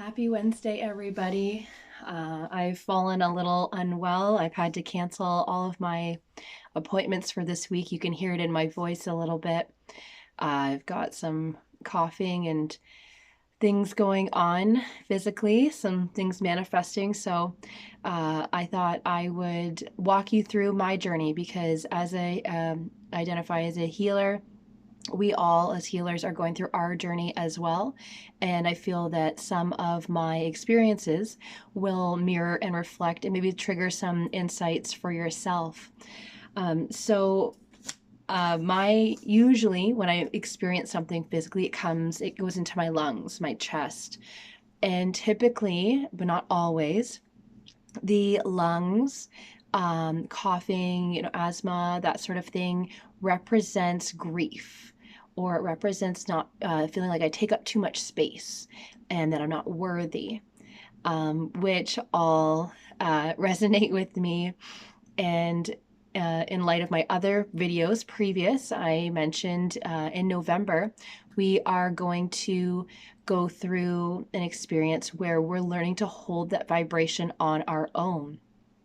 Happy Wednesday, everybody. I've fallen a little unwell. I've had to cancel all of my appointments for this week. You can hear it in my voice a little bit. I've got some coughing and things going on physically, some things manifesting. So I thought I would walk you through my journey because as I identify as a healer, we all as healers are going through our journey as well. And I feel that some of my experiences will mirror and reflect and maybe trigger some insights for yourself. My usually when I experience something physically, it goes into my lungs, my chest. And typically, but not always, the lungs, coughing, asthma, that sort of thing represents grief, or it represents not feeling like I take up too much space and that I'm not worthy, which all resonate with me. And in light of my other videos previous, I mentioned in November, we are going to go through an experience where we're learning to hold that vibration on our own.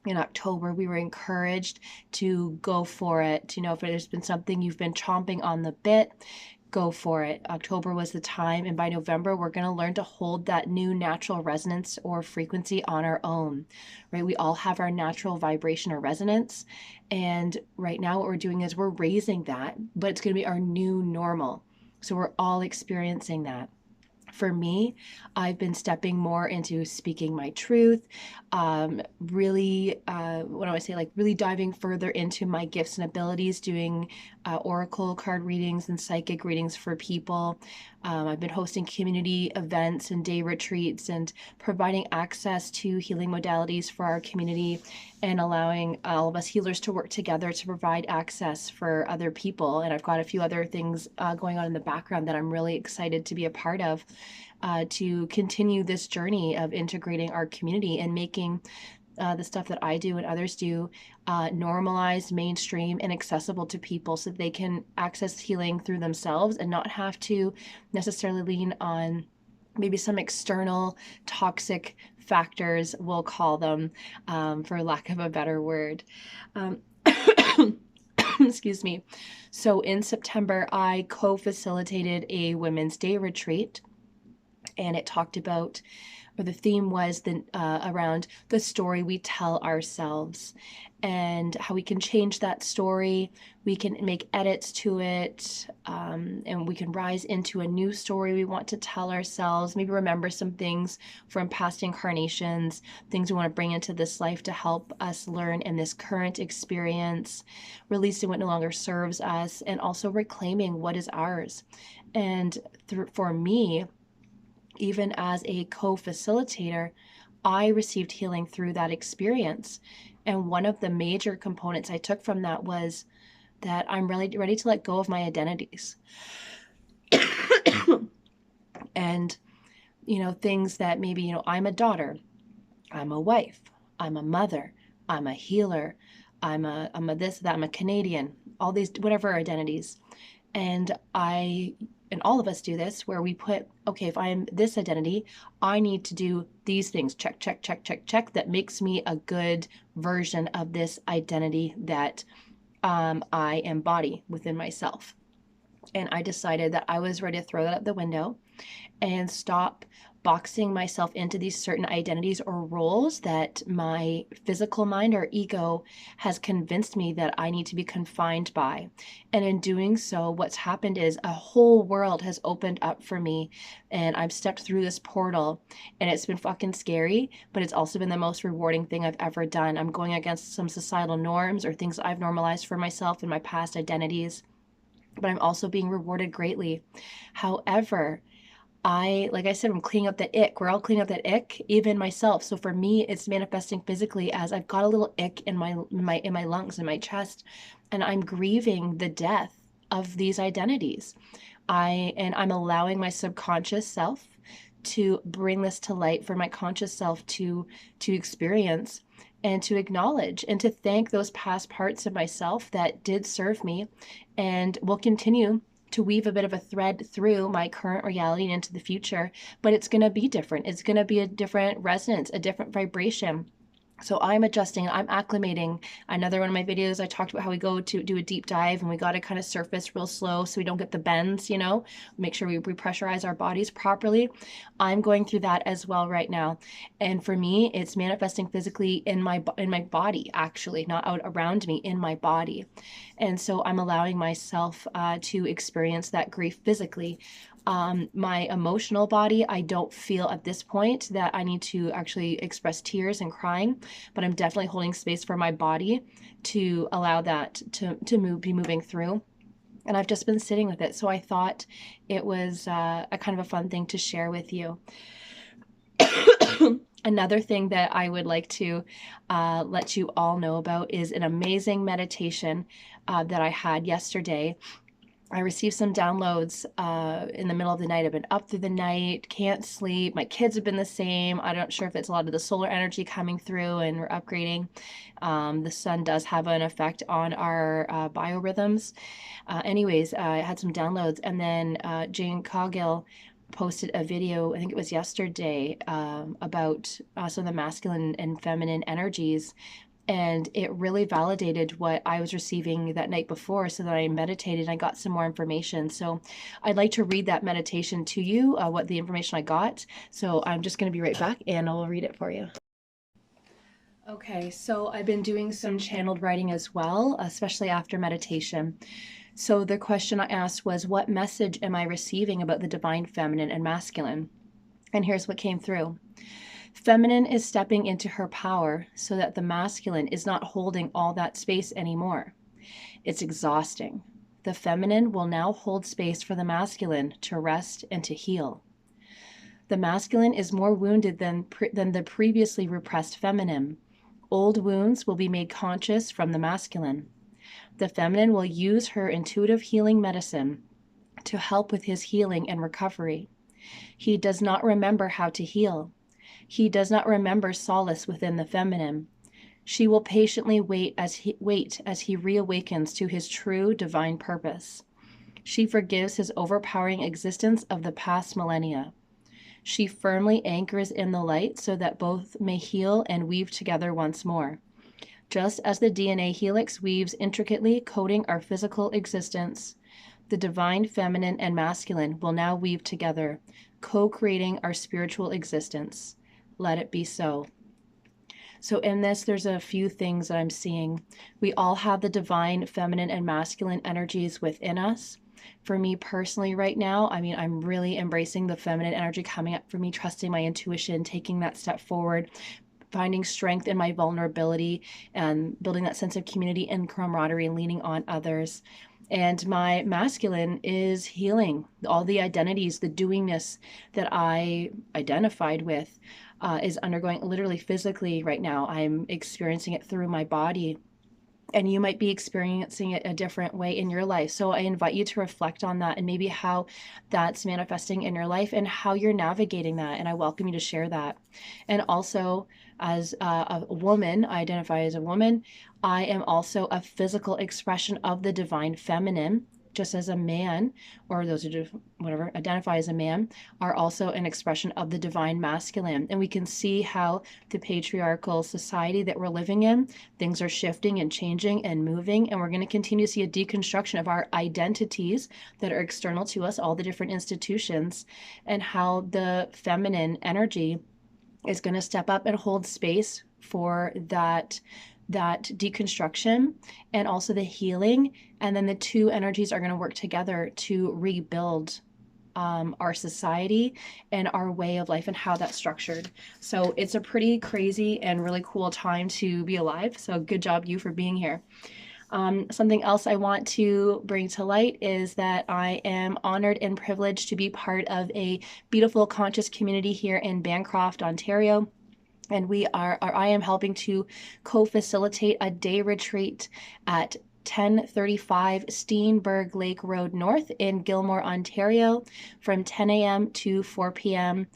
In October, we were encouraged to go for it. If there's been something you've been chomping on the bit, go for it. October was the time, and by November, we're going to learn to hold that new natural resonance or frequency on our own, right? We all have our natural vibration or resonance, and right now what we're doing is we're raising that, but it's going to be our new normal. So we're all experiencing that. For me, I've been stepping more into speaking my truth, really, what do I say, like really diving further into my gifts and abilities, doing oracle card readings and psychic readings for people. I've been hosting community events and day retreats and providing access to healing modalities for our community and allowing all of us healers to work together to provide access for other people. And I've got a few other things going on in the background that I'm really excited to be a part of, to continue this journey of integrating our community and making the stuff that I do and others do normalized, mainstream, and accessible to people so that they can access healing through themselves and not have to necessarily lean on maybe some external toxic factors, we'll call them, for lack of a better word. Excuse me. So in September, I co-facilitated a Women's Day retreat, and it talked about, or the theme was around the story we tell ourselves and how we can change that story. We can make edits to it, and we can rise into a new story we want to tell ourselves. Maybe remember some things from past incarnations, things we want to bring into this life to help us learn in this current experience, releasing what no longer serves us, and also reclaiming what is ours. And for me, even as a co-facilitator, I received healing through that experience. And one of the major components I took from that was that I'm really ready to let go of my identities. And, things that maybe, I'm a daughter, I'm a wife, I'm a mother, I'm a healer, I'm a this, that, I'm a Canadian, all these, whatever identities. And all of us do this, where we put, okay, if I'm this identity, I need to do these things, check, check, check, check, check, that makes me a good version of this identity that I embody within myself. And I decided that I was ready to throw that out the window and stop boxing myself into these certain identities or roles that my physical mind or ego has convinced me that I need to be confined by. And in doing so, what's happened is a whole world has opened up for me, and I've stepped through this portal, and it's been fucking scary, but it's also been the most rewarding thing I've ever done. I'm going against some societal norms or things I've normalized for myself in my past identities, but I'm also being rewarded greatly. However, like I said, I'm cleaning up that ick. We're all cleaning up that ick, even myself. So for me, it's manifesting physically as I've got a little ick in my lungs, in my chest, and I'm grieving the death of these identities. I'm allowing my subconscious self to bring this to light for my conscious self to experience and to acknowledge and to thank those past parts of myself that did serve me and will continue to weave a bit of a thread through my current reality and into the future, but it's going to be different. It's going to be a different resonance, a different vibration. So I'm adjusting, I'm acclimating. Another one of my videos, I talked about how we go to do a deep dive and we got to kind of surface real slow so we don't get the bends, you know, make sure we repressurize our bodies properly. I'm going through that as well right now. And for me, it's manifesting physically in my body, actually, not out around me, in my body. And so I'm allowing myself to experience that grief physically. My emotional body, I don't feel at this point that I need to actually express tears and crying, but I'm definitely holding space for my body to allow that to be moving through. And I've just been sitting with it. So I thought it was a kind of a fun thing to share with you. Another thing that I would like to let you all know about is an amazing meditation that I had yesterday. I received some downloads in the middle of the night. I've been up through the night, can't sleep. My kids have been the same. I'm not sure if it's a lot of the solar energy coming through and we're upgrading. The sun does have an effect on our biorhythms. Anyways, I had some downloads, and then Jane Coggill posted a video, I think it was yesterday, about some of the masculine and feminine energies. And it really validated what I was receiving that night before, so that I meditated and I got some more information. So I'd like to read that meditation to you, what the information I got. So I'm just going to be right back and I'll read it for you. Okay, so I've been doing some channeled writing as well, especially after meditation. So the question I asked was, what message am I receiving about the divine feminine and masculine? And here's what came through. Feminine is stepping into her power so that the masculine is not holding all that space anymore. It's exhausting. The feminine will now hold space for the masculine to rest and to heal. The masculine is more wounded than the previously repressed feminine. Old wounds will be made conscious from the masculine. The feminine will use her intuitive healing medicine to help with his healing and recovery. He does not remember how to heal. He does not remember solace within the feminine. She will patiently wait as he reawakens to his true divine purpose. She forgives his overpowering existence of the past millennia. She firmly anchors in the light so that both may heal and weave together once more. Just as the DNA helix weaves intricately, coding our physical existence, the divine feminine and masculine will now weave together, co-creating our spiritual existence. Let it be so. So in this, there's a few things that I'm seeing. We all have the divine feminine and masculine energies within us. For me personally right now, I mean, I'm really embracing the feminine energy coming up for me, trusting my intuition, taking that step forward, finding strength in my vulnerability, and building that sense of community and camaraderie and leaning on others. And my masculine is healing all the identities, the doingness that I identified with is undergoing literally physically right now. I'm experiencing it through my body. And you might be experiencing it a different way in your life. So I invite you to reflect on that and maybe how that's manifesting in your life and how you're navigating that. And I welcome you to share that. And also, as a woman, I identify as a woman. I am also a physical expression of the divine feminine, just as a man, or those who whatever identify as a man, are also an expression of the divine masculine. And we can see how the patriarchal society that we're living in, things are shifting and changing and moving, and we're going to continue to see a deconstruction of our identities that are external to us, all the different institutions, and how the feminine energy is going to step up and hold space for that deconstruction and also the healing. And then the two energies are going to work together to rebuild our society and our way of life and how that's structured. So it's a pretty crazy and really cool time to be alive. So good job you for being here. Something else I want to bring to light is that I am honored and privileged to be part of a beautiful conscious community here in Bancroft, Ontario. And I am helping to co-facilitate a day retreat at 1035 Steenberg Lake Road North in Gilmore, Ontario from 10 a.m. to 4 p.m.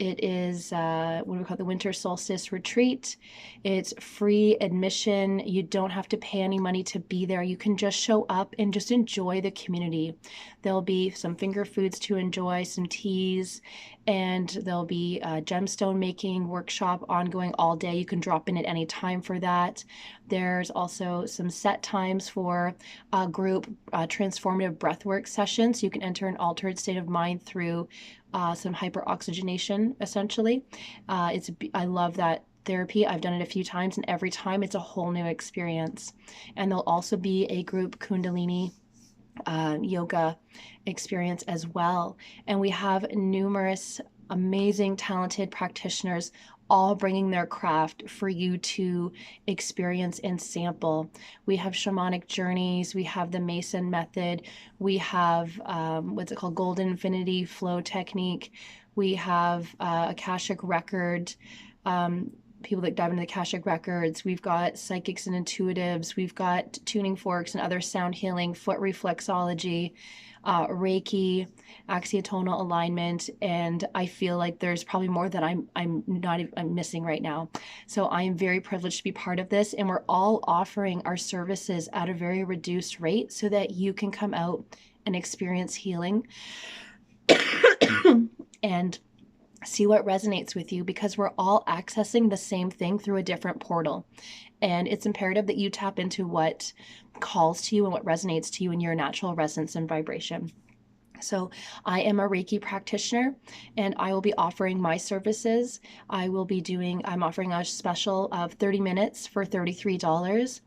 It is, what do we call it? The Winter Solstice Retreat. It's free admission. You don't have to pay any money to be there. You can just show up and just enjoy the community. There'll be some finger foods to enjoy, some teas, and there'll be a gemstone making workshop ongoing all day. You can drop in at any time for that. There's also some set times for a group transformative breathwork sessions. You can enter an altered state of mind through some hyperoxygenation, essentially. I love that therapy. I've done it a few times, and every time it's a whole new experience. And there'll also be a group Kundalini yoga experience as well. And we have numerous amazing, talented practitioners all bringing their craft for you to experience and sample. We have shamanic journeys, we have the Mason method, we have what's it called, Golden Infinity flow technique, we have Akashic record, people that dive into the Akashic records, we've got psychics and intuitives, we've got tuning forks and other sound healing, foot reflexology, Reiki, axiotonal alignment, and I feel like there's probably more that I'm missing right now. So I am very privileged to be part of this, and we're all offering our services at a very reduced rate so that you can come out and experience healing and see what resonates with you, because we're all accessing the same thing through a different portal. And it's imperative that you tap into what calls to you and what resonates to you in your natural resonance and vibration. So I am a Reiki practitioner, and I will be offering my services. I'm offering a special of 30 minutes for $33.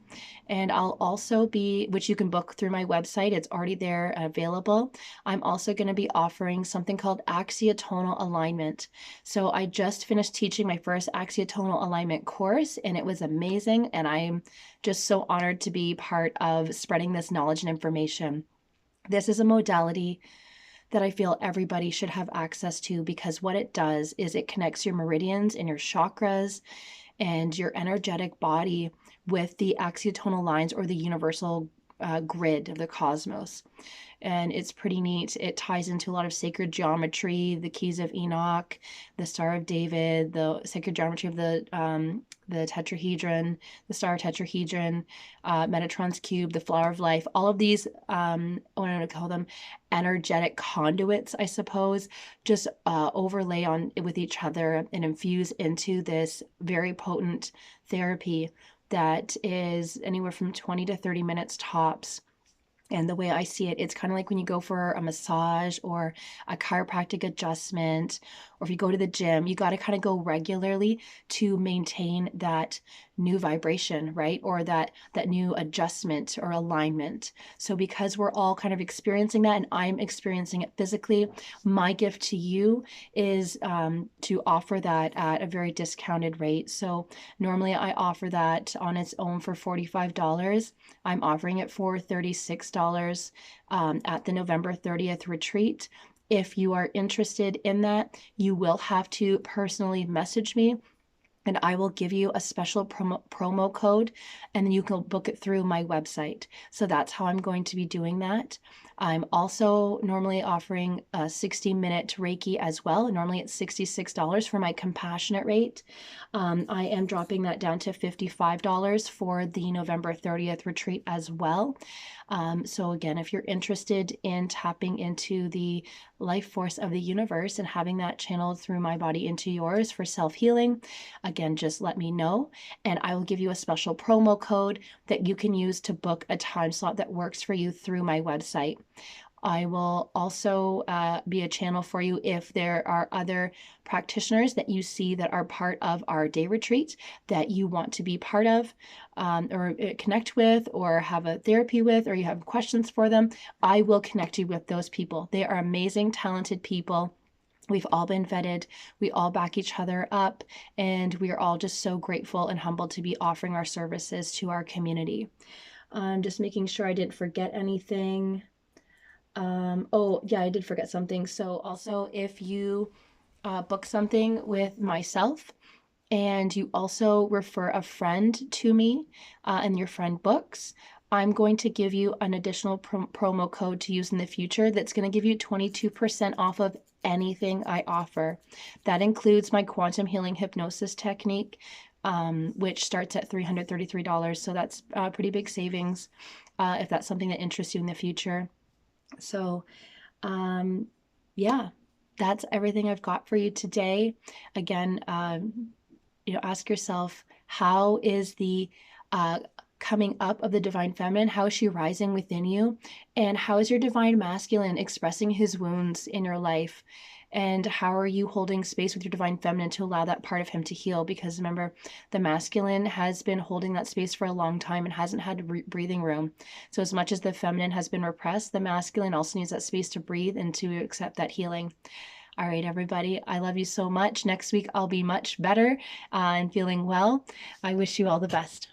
And I'll also be, which you can book through my website, it's already there available. I'm also going to be offering something called axiotonal alignment. So I just finished teaching my first axiotonal alignment course, and it was amazing. And I'm just so honored to be part of spreading this knowledge and information. This is a modality that I feel everybody should have access to, because what it does is it connects your meridians and your chakras and your energetic body with the axiotonal lines, or the universal grid of the cosmos. And it's pretty neat. It ties into a lot of sacred geometry, the keys of Enoch, the Star of David, the sacred geometry of the tetrahedron, the star tetrahedron, Metatron's cube, the flower of life. All of these, what I'm going to call them, energetic conduits, I suppose, just overlay on with each other and infuse into this very potent therapy that is anywhere from 20 to 30 minutes tops. And the way I see it, it's kind of like when you go for a massage or a chiropractic adjustment, or if you go to the gym, you got to kind of go regularly to maintain that new vibration, right? Or that new adjustment or alignment. So because we're all kind of experiencing that, and I'm experiencing it physically, my gift to you is to offer that at a very discounted rate. So normally I offer that on its own for $45. I'm offering it for $36 at the November 30th retreat. If you are interested in that, you will have to personally message me, and I will give you a special promo code, and then you can book it through my website. So that's how I'm going to be doing that. I'm also normally offering a 60-minute Reiki as well. Normally it's $66 for my compassionate rate. I am dropping that down to $55 for the November 30th retreat as well. So again, if you're interested in tapping into the life force of the universe and having that channeled through my body into yours for self-healing, again, just let me know, and I will give you a special promo code that you can use to book a time slot that works for you through my website. I will also be a channel for you if there are other practitioners that you see that are part of our day retreat that you want to be part of, or connect with, or have a therapy with, or you have questions for them. I will connect you with those people. They are amazing, talented people. We've all been vetted. We all back each other up, and we are all just so grateful and humbled to be offering our services to our community. Just making sure I didn't forget anything. Oh yeah, I did forget something. So also, if you book something with myself and you also refer a friend to me, and your friend books, I'm going to give you an additional promo code to use in the future that's going to give you 22% off of anything I offer. That includes my quantum healing hypnosis technique, which starts at $333. So that's a pretty big savings if that's something that interests you in the future. So, yeah, that's everything I've got for you today. Again, ask yourself, how is the coming up of the divine feminine? How is she rising within you? And how is your divine masculine expressing his wounds in your life? And how are you holding space with your divine feminine to allow that part of him to heal? Because remember, the masculine has been holding that space for a long time and hasn't had breathing room. So as much as the feminine has been repressed, the masculine also needs that space to breathe and to accept that healing. All right, everybody, I love you so much. Next week, I'll be much better and feeling well. I wish you all the best.